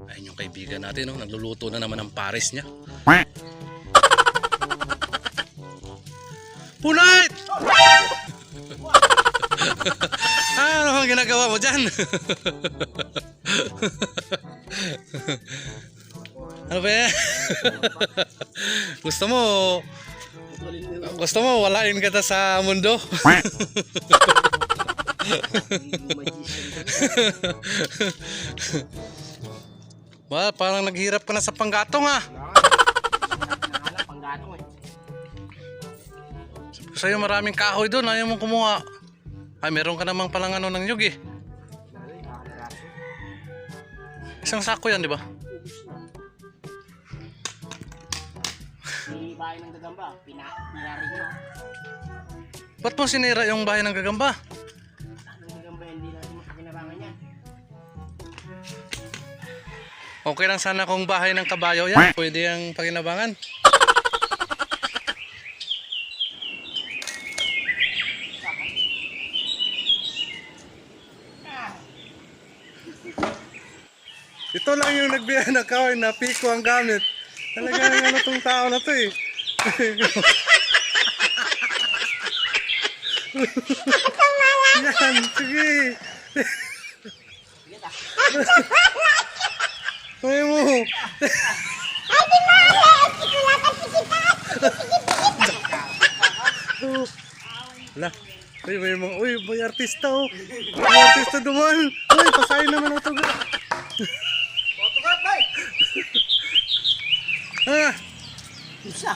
Ayun yung kaibigan natin, no? Nagluluto na naman ng pares niya. Punit! Ano ang ginagawa mo dyan? Ano ba yan? Gusto mo walain kita sa mundo? Well, parang naghirap ka na sa panggatong ah. Sa'yo maraming kahoy doon, ayaw mong kumuha. Ay, meron ka namang palang ano ng nyug eh. Isang sako yan, di ba? Yung bahay ng gagamba, pinari ko. Ba't mo sinira yung bahay ng gagamba? Ang gagamba hindi natin makakinabangan yan. Okay lang sana kung bahay ng kabayo yan. Pwede yung pakinabangan. Ito lang yung nagbihan ng kahoy na piko ang gamit. Talagang ano tong tao na to eh. Yan, sige. Kaya mo. Wala. Uy, may artista oh. May artista duman. Uy, pasahin naman ako to. Autograph, bay! Ah, Isa.